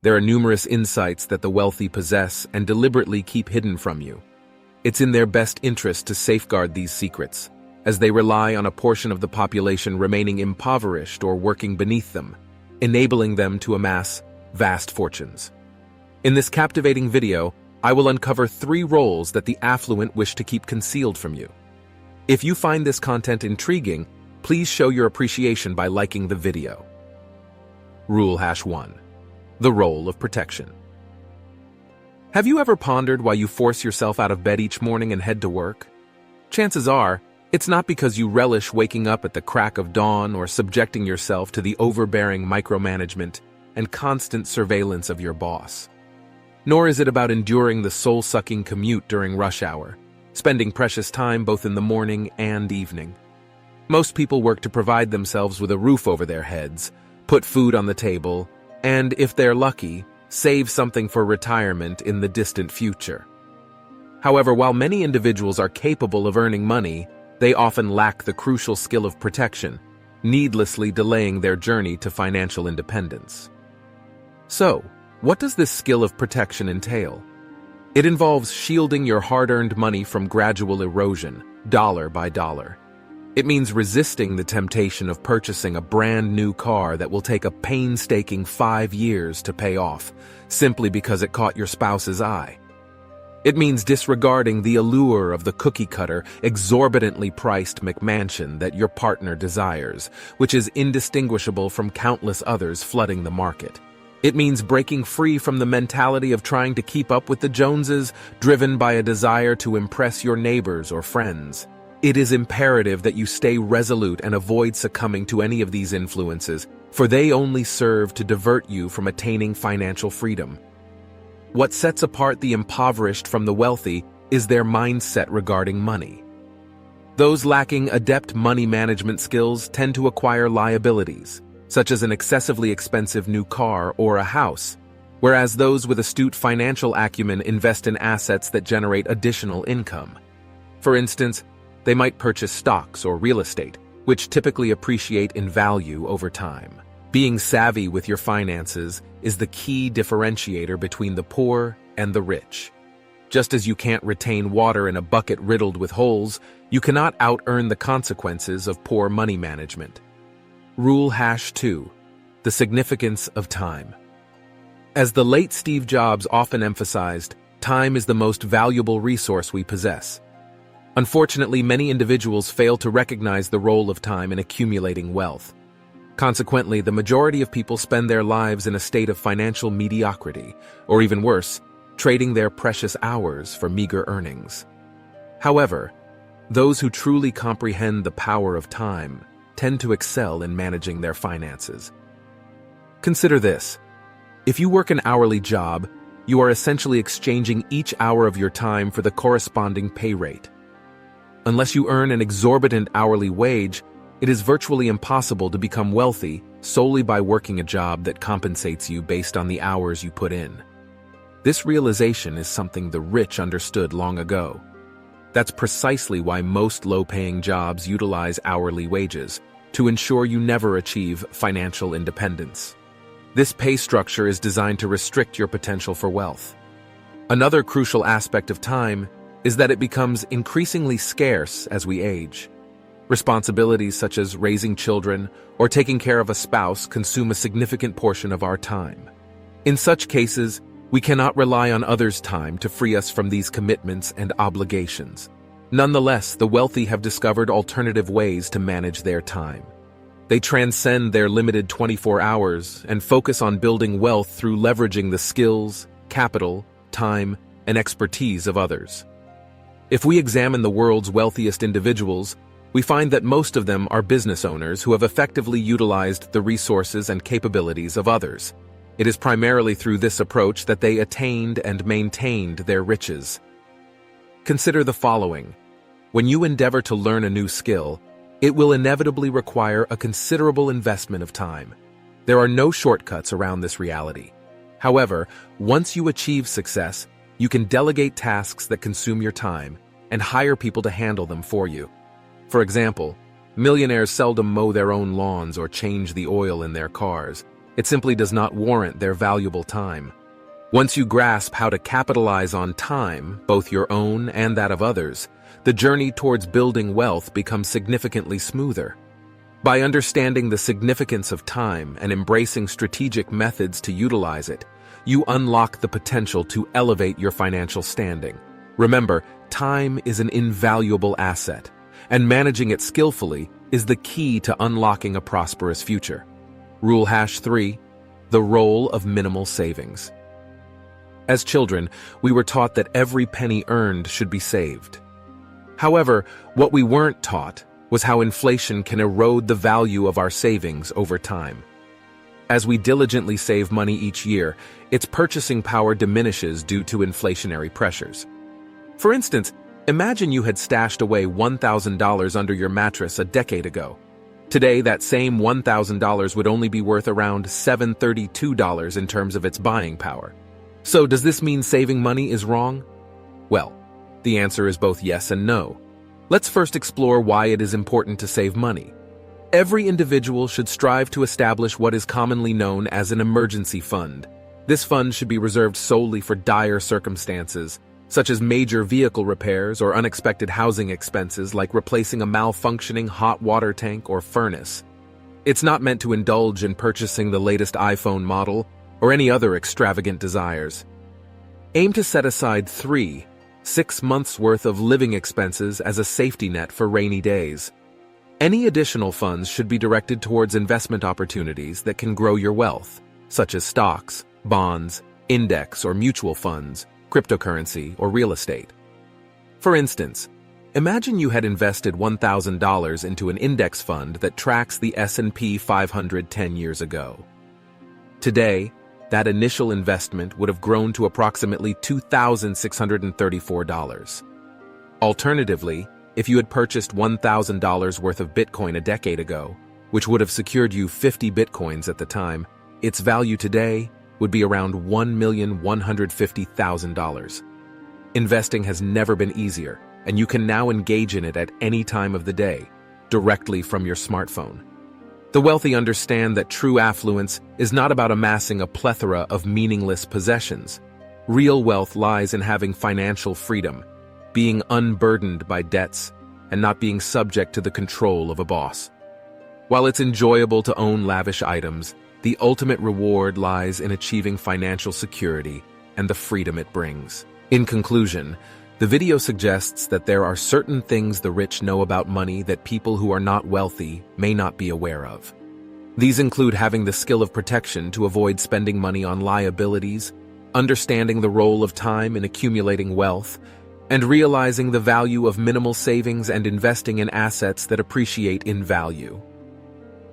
There are numerous insights that the wealthy possess and deliberately keep hidden from you. It's in their best interest to safeguard these secrets, as they rely on a portion of the population remaining impoverished or working beneath them, enabling them to amass vast fortunes. In this captivating video, I will uncover 3 roles that the affluent wish to keep concealed from you. If you find this content intriguing, please show your appreciation by liking the video. Rule #1. The role of protection. Have you ever pondered why you force yourself out of bed each morning and head to work? Chances are, it's not because you relish waking up at the crack of dawn or subjecting yourself to the overbearing micromanagement and constant surveillance of your boss. Nor is it about enduring the soul-sucking commute during rush hour, spending precious time both in the morning and evening. Most people work to provide themselves with a roof over their heads, put food on the table, and, if they're lucky, save something for retirement in the distant future. However, while many individuals are capable of earning money, they often lack the crucial skill of protection, needlessly delaying their journey to financial independence. So, what does this skill of protection entail? It involves shielding your hard-earned money from gradual erosion, dollar by dollar. It means resisting the temptation of purchasing a brand new car that will take a painstaking 5 years to pay off, simply because it caught your spouse's eye. It means disregarding the allure of the cookie-cutter, exorbitantly priced McMansion that your partner desires, which is indistinguishable from countless others flooding the market. It means breaking free from the mentality of trying to keep up with the Joneses, driven by a desire to impress your neighbors or friends. It is imperative that you stay resolute and avoid succumbing to any of these influences, for they only serve to divert you from attaining financial freedom. What sets apart the impoverished from the wealthy is their mindset regarding money. Those lacking adept money management skills tend to acquire liabilities, such as an excessively expensive new car or a house, whereas those with astute financial acumen invest in assets that generate additional income. For instance, they might purchase stocks or real estate, which typically appreciate in value over time. Being savvy with your finances is the key differentiator between the poor and the rich. Just as you can't retain water in a bucket riddled with holes, you cannot out-earn the consequences of poor money management. Rule #2. The significance of time. As the late Steve Jobs often emphasized, time is the most valuable resource we possess. Unfortunately, many individuals fail to recognize the role of time in accumulating wealth. Consequently, the majority of people spend their lives in a state of financial mediocrity, or even worse, trading their precious hours for meager earnings. However, those who truly comprehend the power of time tend to excel in managing their finances. Consider this. If you work an hourly job, you are essentially exchanging each hour of your time for the corresponding pay rate. Unless you earn an exorbitant hourly wage, it is virtually impossible to become wealthy solely by working a job that compensates you based on the hours you put in. This realization is something the rich understood long ago. That's precisely why most low-paying jobs utilize hourly wages, to ensure you never achieve financial independence. This pay structure is designed to restrict your potential for wealth. Another crucial aspect of time is that it becomes increasingly scarce as we age. Responsibilities such as raising children or taking care of a spouse consume a significant portion of our time. In such cases, we cannot rely on others' time to free us from these commitments and obligations. Nonetheless, the wealthy have discovered alternative ways to manage their time. They transcend their limited 24 hours and focus on building wealth through leveraging the skills, capital, time, and expertise of others. If we examine the world's wealthiest individuals, we find that most of them are business owners who have effectively utilized the resources and capabilities of others. It is primarily through this approach that they attained and maintained their riches. Consider the following. When you endeavor to learn a new skill, it will inevitably require a considerable investment of time. There are no shortcuts around this reality. However, once you achieve success, you can delegate tasks that consume your time and hire people to handle them for you. For example, millionaires seldom mow their own lawns or change the oil in their cars. It simply does not warrant their valuable time. Once you grasp how to capitalize on time, both your own and that of others, the journey towards building wealth becomes significantly smoother. By understanding the significance of time and embracing strategic methods to utilize it, you unlock the potential to elevate your financial standing. Remember, time is an invaluable asset, and managing it skillfully is the key to unlocking a prosperous future. Rule #3: the role of minimal savings. As children, we were taught that every penny earned should be saved. However, what we weren't taught was how inflation can erode the value of our savings over time. As we diligently save money each year, its purchasing power diminishes due to inflationary pressures. For instance, imagine you had stashed away $1,000 under your mattress a decade ago. Today, that same $1,000 would only be worth around $732 in terms of its buying power. So does this mean saving money is wrong? Well, the answer is both yes and no. Let's first explore why it is important to save money. Every individual should strive to establish what is commonly known as an emergency fund. This fund should be reserved solely for dire circumstances, such as major vehicle repairs or unexpected housing expenses like replacing a malfunctioning hot water tank or furnace. It's not meant to indulge in purchasing the latest iPhone model or any other extravagant desires. Aim to set aside 6 months' worth of living expenses as a safety net for rainy days. Any additional funds should be directed towards investment opportunities that can grow your wealth, such as stocks, bonds, index or mutual funds, cryptocurrency, or real estate. For instance, imagine you had invested $1,000 into an index fund that tracks the S&P 500 10 years ago. Today, that initial investment would have grown to approximately $2,634. Alternatively, if you had purchased $1,000 worth of Bitcoin a decade ago, which would have secured you 50 Bitcoins at the time, its value today would be around $1,150,000. Investing has never been easier, and you can now engage in it at any time of the day, directly from your smartphone. The wealthy understand that true affluence is not about amassing a plethora of meaningless possessions. Real wealth lies in having financial freedom, being unburdened by debts, and not being subject to the control of a boss. While it's enjoyable to own lavish items, the ultimate reward lies in achieving financial security and the freedom it brings. In conclusion, the video suggests that there are certain things the rich know about money that people who are not wealthy may not be aware of. These include having the skill of protection to avoid spending money on liabilities, understanding the role of time in accumulating wealth, and realizing the value of minimal savings and investing in assets that appreciate in value.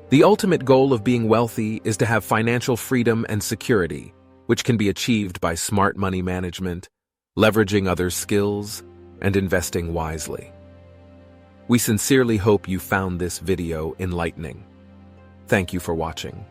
The ultimate goal of being wealthy is to have financial freedom and security, which can be achieved by smart money management, leveraging others' skills, and investing wisely. We sincerely hope you found this video enlightening. Thank you for watching.